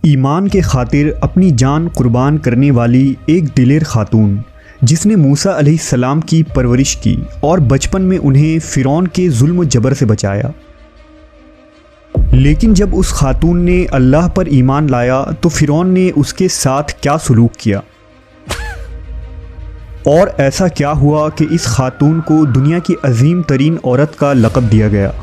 ईमान के खातिर अपनी जान कुर्बान करने वाली एक दिलेर खातून जिसने मूसा अलैहिस्सलाम की परवरिश की और बचपन में उन्हें फ़िरौन के जुल्म जबर से बचाया। लेकिन जब उस खातून ने अल्लाह पर ईमान लाया तो फ़िरौन ने उसके साथ क्या सलूक किया और ऐसा क्या हुआ कि इस खातून को दुनिया की अजीम तरीन औरत का लक़ब दिया गया।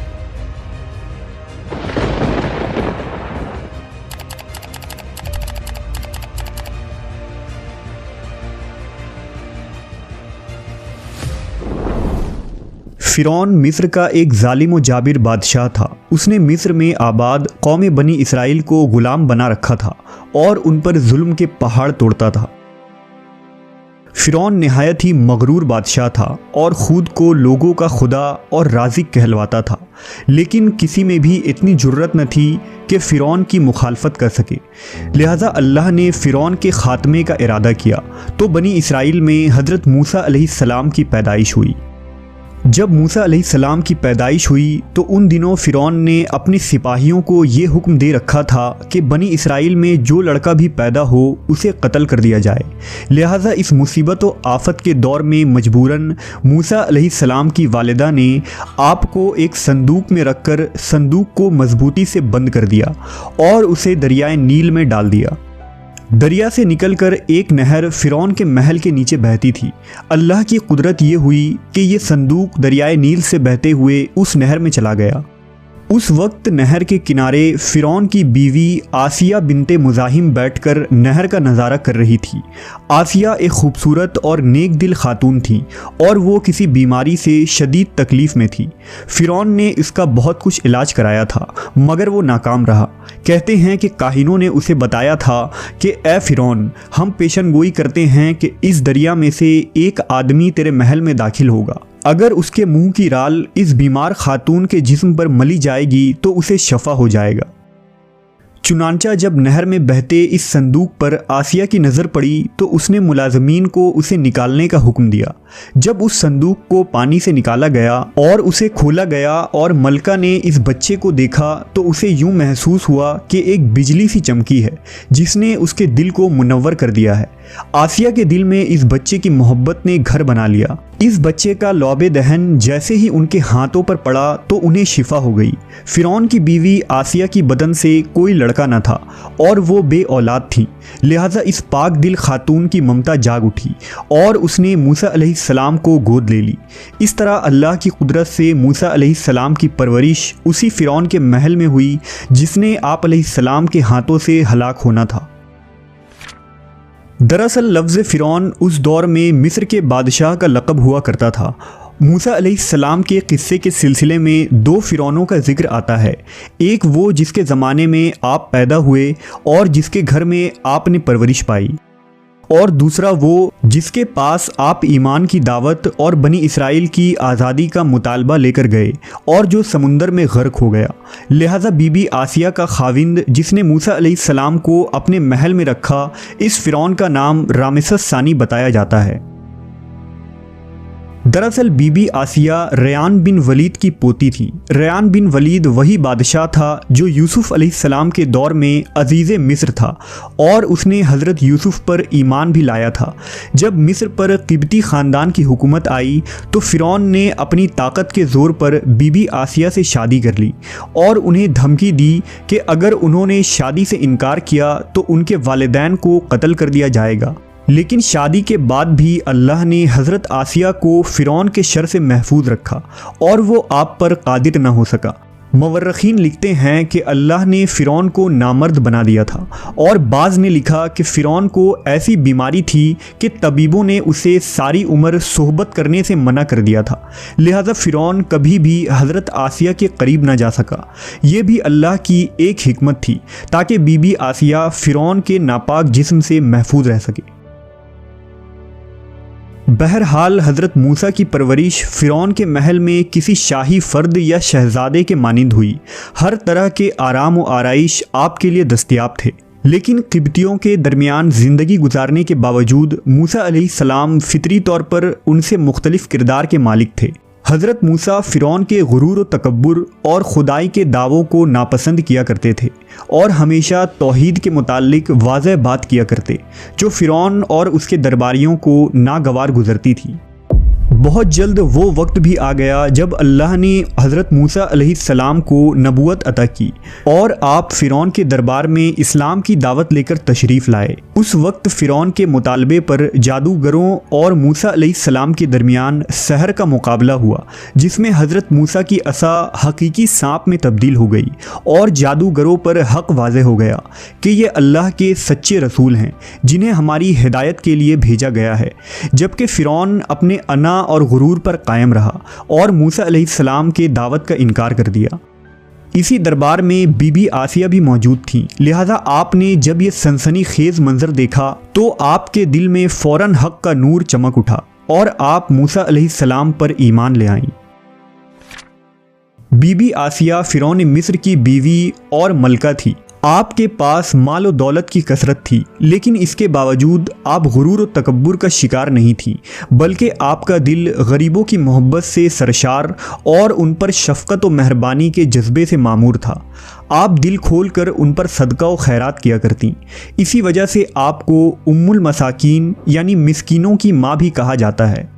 फ़िरौन मिस्र का एक जालिम व जाबिर बादशाह था। उसने मिस्र में आबाद कौम बनी इसराइल को ग़ुलाम बना रखा था और उन पर जुल्म के पहाड़ तोड़ता था। फ़िरौन नहायत ही मगरूर बादशाह था और ख़ुद को लोगों का खुदा और राज़िक कहलवाता था, लेकिन किसी में भी इतनी जुर्रत न थी कि फ़िरौन की मुखालफत कर सके। लिहाजा अल्लाह ने फ़िरौन के ख़ात्मे का इरादा किया तो बनी इसराइल में हज़रत मूसा अलैहिस्सलाम की पैदाइश हुई। जब मूसा अलैहिस्सलाम की पैदाइश हुई तो उन दिनों फ़िरौन ने अपने सिपाहियों को ये हुक्म दे रखा था कि बनी इसराइल में जो लड़का भी पैदा हो उसे कत्ल कर दिया जाए। लिहाजा इस मुसीबत व आफत के दौर में मजबूरन मूसा अलैहिस्सलाम की वालिदा ने आपको एक संदूक में रखकर संदूक को मजबूती से बंद कर दिया और उसे दरियाए नील में डाल दिया। दरिया से निकलकर एक नहर फ़िरौन के महल के नीचे बहती थी। अल्लाह की कुदरत ये हुई कि ये संदूक दरियाए नील से बहते हुए उस नहर में चला गया। उस वक्त नहर के किनारे फ़िरौन की बीवी आसिया बिनते मुज़ाहिम बैठकर नहर का नज़ारा कर रही थी। आसिया एक खूबसूरत और नेक दिल खातून थी और वो किसी बीमारी से शदीद तकलीफ़ में थी। फ़िरौन ने इसका बहुत कुछ इलाज कराया था मगर वो नाकाम रहा। कहते हैं कि काहिनों ने उसे बताया था कि ए फ़िरौन, हम पेशन गोई करते हैं कि इस दरिया में से एक आदमी तेरे महल में दाखिल होगा। अगर उसके मुंह की राल इस बीमार खातून के जिस्म पर मली जाएगी तो उसे शफा हो जाएगा। चुनांचा जब नहर में बहते इस संदूक पर आसिया की नज़र पड़ी तो उसने मुलाजमीन को उसे निकालने का हुक्म दिया। जब उस संदूक को पानी से निकाला गया और उसे खोला गया और मलका ने इस बच्चे को देखा तो उसे यूं महसूस हुआ कि एक बिजली सी चमकी है जिसने उसके दिल को मुनव्वर कर दिया है। आसिया के दिल में इस बच्चे की मोहब्बत ने घर बना लिया। इस बच्चे का लौबे दहन जैसे ही उनके हाथों पर पड़ा तो उन्हें शिफा हो गई। फ़िरौन की बीवी आसिया की बदन से कोई लड़का न था और वो बे औलाद थी। लिहाजा इस पाक दिल खातून की ममता जाग उठी और उसने मूसा अलैहिस्सलाम को गोद ले ली। इस तरह अल्लाह की कुदरत से मूसा अलैहिस्सलाम की परवरिश उसी फ़िरौन के महल में हुई जिसने आप अलैहिस्सलाम के हाथों से हलाक होना था। दरअसल लफ्ज़ फ़िरौन उस दौर में मिस्र के बादशाह का लक़ब हुआ करता था। मूसा अलैहिस्सलाम के क़िस्से के सिलसिले में दो फ़िरौनों का ज़िक्र आता है। एक वो जिसके ज़माने में आप पैदा हुए और जिसके घर में आपने परवरिश पाई, और दूसरा वो जिसके पास आप ईमान की दावत और बनी इसराइल की आज़ादी का मुतालबा लेकर गए और जो समुंदर में गर्क हो गया। लिहाजा बीबी आसिया का खाविंद जिसने मूसा अलैहिस्सलाम को अपने महल में रखा, इस फ़िरौन का नाम रामेसस सानी बताया जाता है। दरअसल बीबी आसिया रयान बिन वलीद की पोती थी। रयान बिन वलीद वही बादशाह था जो यूसुफ अलैहिस्सलाम के दौर में अजीज़ मिस्र था और उसने हज़रत यूसुफ पर ईमान भी लाया था। जब मिस्र पर क़िब्ती ख़ानदान की हुकूमत आई तो फ़िरौन ने अपनी ताकत के ज़ोर पर बीबी आसिया से शादी कर ली और उन्हें धमकी दी कि अगर उन्होंने शादी से इनकार किया तो उनके वालिदैन को कत्ल कर दिया जाएगा। लेकिन शादी के बाद भी अल्लाह ने हज़रत आसिया को फ़िरौन के शर से महफूज रखा और वो आप पर कादिर न हो सका। मवर्रखीन लिखते हैं कि अल्लाह ने फ़िरौन को नामर्द बना दिया था और बाज़ ने लिखा कि फ़िरौन को ऐसी बीमारी थी कि तबीबों ने उसे सारी उम्र सोहबत करने से मना कर दिया था। लिहाजा फ़िरौन कभी भी हज़रत आसिया के करीब ना जा सका। ये भी अल्लाह की एक हिकमत थी ताकि बीबी आसिया फ़िरौन के नापाक जिस्म से महफूज रह सके। बहरहाल हज़रत मूसा की परवरिश फ़िरौन के महल में किसी शाही फ़र्द या शहज़ादे के मानिंद हुई। हर तरह के आराम व आराइश आपके लिए दस्तयाब थे। लेकिन क़िब्तियों के दरमियान ज़िंदगी गुजारने के बावजूद मूसा अलैहिस्सलाम फ़ितरी तौर पर उनसे मुख्तलिफ़ किरदार के मालिक थे। हज़रत मूसा फ़िरौन के गुरूर व तकब्बुर और खुदाई के दावों को नापसंद किया करते थे और हमेशा तौहीद के मुताल्लिक वाज़ह बात किया करते, जो फ़िरौन और उसके दरबारियों को नागवार गुजरती थी। बहुत जल्द वो वक्त भी आ गया जब अल्लाह ने हज़रत मूसा अलैहिस्सलाम को नबूवत अता की और आप फ़िरौन के दरबार में इस्लाम की दावत लेकर तशरीफ़ लाए। उस वक्त फ़िरौन के मुतालबे पर जादूगरों और मूसा अलैहिस्सलाम के दरमियान सहर का मुकाबला हुआ, जिसमें हज़रत मूसा की असा हकीकी सांप में तब्दील हो गई और जादूगरों पर हक़ वाज़े हो गया कि ये अल्लाह के सच्चे रसूल हैं जिन्हें हमारी हिदायत के लिए भेजा गया है। जबकि फ़िरौन अपने अना और गुरूर पर कायम रहा और मूसा अलैहिस्सलाम के दावत का इनकार कर दिया। इसी दरबार में बीबी आसिया भी मौजूद थीं, लिहाजा आपने जब ये सनसनीखेज़ मंजर देखा तो आपके दिल में फ़ौरन हक़ का नूर चमक उठा और आप मूसा अलैहिस्सलाम पर ईमान ले आईं। बीबी आसिया फ़िरौन मिस्र की बीवी और मलका थी। आपके पास माल और दौलत की कसरत थी, लेकिन इसके बावजूद आप गुरूर और तकब्बुर का शिकार नहीं थी, बल्कि आपका दिल गरीबों की मोहब्बत से सरशार और उन पर शफ़क़त और मेहरबानी के जज्बे से मामूर था। आप दिल खोल कर उन पर सदका और खैरात किया करती। इसी वजह से आपको उम्मुल मसाकीन यानी मिस्कीनों की माँ भी कहा जाता है।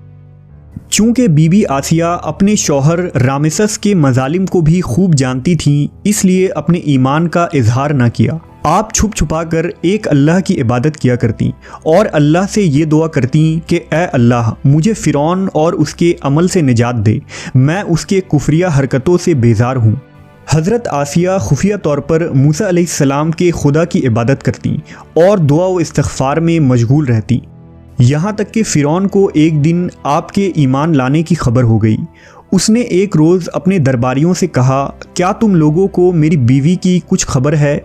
चूँकि बीबी आसिया अपने शौहर रामेसस के मजालिम को भी खूब जानती थीं, इसलिए अपने ईमान का इजहार न किया। आप छुप छुपा कर एक अल्लाह की इबादत किया करती और अल्लाह से ये दुआ करती कि ए अल्लाह, मुझे फ़िरौन और उसके अमल से निजात दे, मैं उसके कुफरिया हरकतों से बेजार हूँ। हज़रत आसिया खुफिया तौर पर मूसा अलैहिस्सलाम के खुदा की इबादत करती और दुआ व इस्तिग़फ़ार में मशगूल रहती। यहाँ तक कि फ़िरौन को एक दिन आपके ईमान लाने की खबर हो गई। उसने एक रोज़ अपने दरबारियों से कहा, क्या तुम लोगों को मेरी बीवी की कुछ खबर है?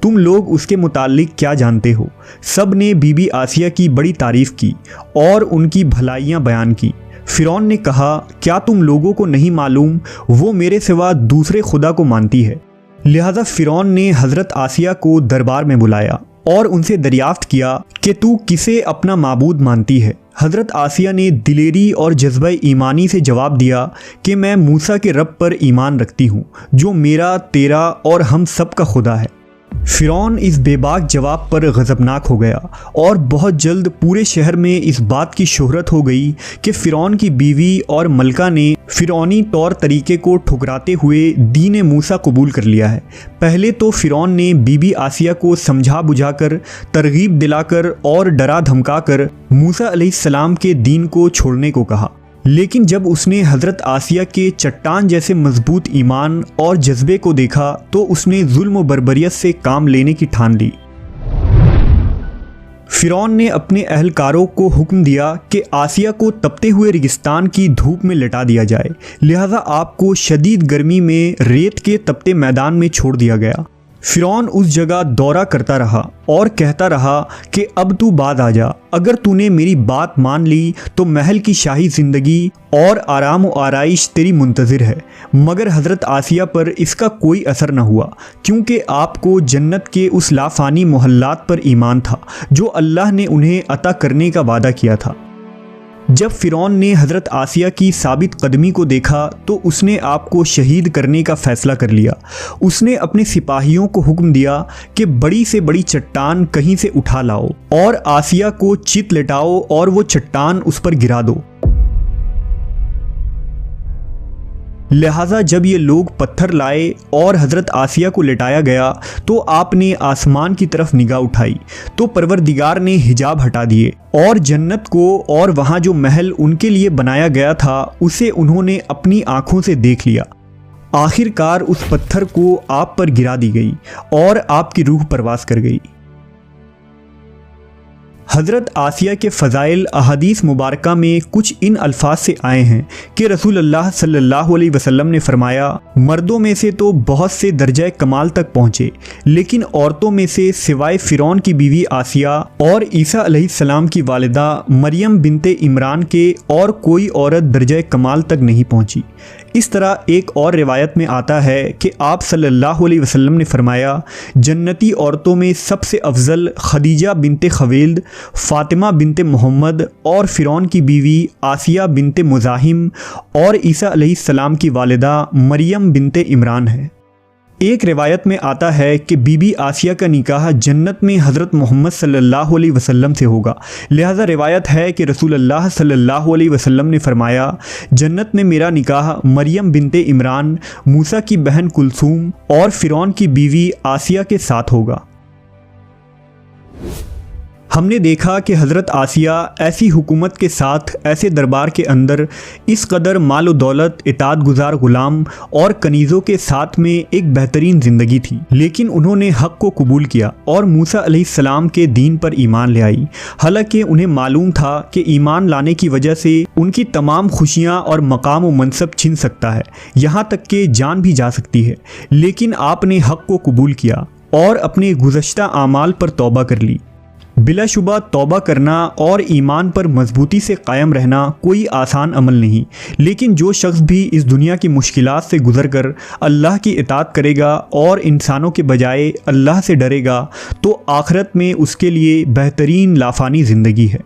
तुम लोग उसके मुताल्लिक क्या जानते हो? सब ने बीबी आसिया की बड़ी तारीफ़ की और उनकी भलाइयाँ बयान की। फ़िरौन ने कहा, क्या तुम लोगों को नहीं मालूम वो मेरे सिवा दूसरे खुदा को मानती है? लिहाजा फ़िरौन ने हज़रत आसिया को दरबार में बुलाया और उनसे दरियाफ्त किया कि तू किसे अपना माबूद मानती है। हज़रत आसिया ने दिलेरी और जज्बा ईमानी से जवाब दिया कि मैं मूसा के रब पर ईमान रखती हूँ, जो मेरा, तेरा और हम सब का खुदा है। फ़िरौन इस बेबाक जवाब पर गज़बनाक हो गया और बहुत जल्द पूरे शहर में इस बात की शोहरत हो गई कि फ़िरौन की बीवी और मलका ने फ़िरौनी तौर तरीके को ठुकराते हुए दीन मूसा कबूल कर लिया है। पहले तो फ़िरौन ने बीबी आसिया को समझा बुझाकर, तरगीब दिलाकर और डरा धमकाकर मूसा अलैहिस्सलाम के दीन को छोड़ने को कहा, लेकिन जब उसने हज़रत आसिया के चट्टान जैसे मजबूत ईमान और जज्बे को देखा तो उसने जुल्म व बर्बरियत से काम लेने की ठान ली। फ़िरौन ने अपने अहलकारों को हुक्म दिया कि आसिया को तपते हुए रेगिस्तान की धूप में लिटा दिया जाए, लिहाजा आपको शदीद गर्मी में रेत के तपते मैदान में छोड़ दिया गया। फ़िरौन उस जगह दौरा करता रहा और कहता रहा कि अब तू बाद आ जा, अगर तूने मेरी बात मान ली तो महल की शाही ज़िंदगी और आराम व आराइश तेरी मुंतज़िर है। मगर हज़रत आसिया पर इसका कोई असर न हुआ, क्योंकि आपको जन्नत के उस लाफ़ानी मोहल्लात पर ईमान था जो अल्लाह ने उन्हें अता करने का वादा किया था। जब फ़िरौन ने हज़रत आसिया की साबित कदमी को देखा तो उसने आपको शहीद करने का फ़ैसला कर लिया। उसने अपने सिपाहियों को हुक्म दिया कि बड़ी से बड़ी चट्टान कहीं से उठा लाओ और आसिया को चित लेटाओ और वो चट्टान उस पर गिरा दो। लिहाजा जब ये लोग पत्थर लाए और हज़रत आसिया को लेटाया गया तो आपने आसमान की तरफ निगाह उठाई तो परवरदिगार ने हिजाब हटा दिए और जन्नत को और वहाँ जो महल उनके लिए बनाया गया था उसे उन्होंने अपनी आँखों से देख लिया। आखिरकार उस पत्थर को आप पर गिरा दी गई और आपकी रूह परवास कर गई। हज़रत आसिया के फ़ज़ाइल अहादीस मुबारका में कुछ इन अल्फाज से आए हैं कि रसूलुल्लाह सल्लल्लाहु अलैहि वसल्लम ने फरमाया, मर्दों में से तो बहुत से दर्जा कमाल तक पहुँचे, लेकिन औरतों में से सिवाय फ़िरौन की बीवी आसिया और ईसा अलैहिस्सलाम की वालिदा मरियम बिनते इमरान के और कोई औरत दर्जा कमाल तक नहीं पहुँची। इस तरह एक और रिवायत में आता है कि आप सल्लल्लाहु अलैहि वसल्लम ने फरमाया, जन्नती औरतों में सबसे अफजल खदीजा बिनते खवेल्द, फ़ातिमा बिनते मोहम्मद और फ़िरौन की बीवी आसिया बिनते मुज़ाहिम और ईसा अलैहिस्सलाम की वालिदा मरियम बिनते इमरान है। एक रिवायत में आता है कि बीबी आसिया का निकाह जन्नत में हज़रत मोहम्मद सल्लल्लाहु अलैहि वसल्लम से होगा। लिहाजा रिवायत है कि रसूलुल्लाह सल्लल्लाहु अलैहि वसल्लम ने फरमाया, जन्नत में मेरा निकाह मरियम बिनते इमरान, मूसा की बहन कुलसूम और फ़िरौन की बीवी आसिया के साथ होगा। हमने देखा कि हज़रत आसिया ऐसी हुकूमत के साथ, ऐसे दरबार के अंदर इस कदर माल व दौलत, इताअत गुज़ार ग़ुलाम और कनीज़ों के साथ में एक बेहतरीन ज़िंदगी थी, लेकिन उन्होंने हक़ को कबूल किया और मूसा अलैहिस्सलाम के दीन पर ईमान ले आई। हालांकि उन्हें मालूम था कि ईमान लाने की वजह से उनकी तमाम खुशियाँ और मकाम व मनसब छिन सकता है, यहाँ तक कि जान भी जा सकती है, लेकिन आपने हक़ को कबूल किया और अपने गुज़श्ता आमाल पर तौबा कर ली। बिलाशुबा तौबा करना और ईमान पर मजबूती से कायम रहना कोई आसान अमल नहीं, लेकिन जो शख्स भी इस दुनिया की मुश्किलात से गुज़र कर अल्लाह की इताअत करेगा और इंसानों के बजाय अल्लाह से डरेगा तो आखिरत में उसके लिए बेहतरीन लाफानी ज़िंदगी है।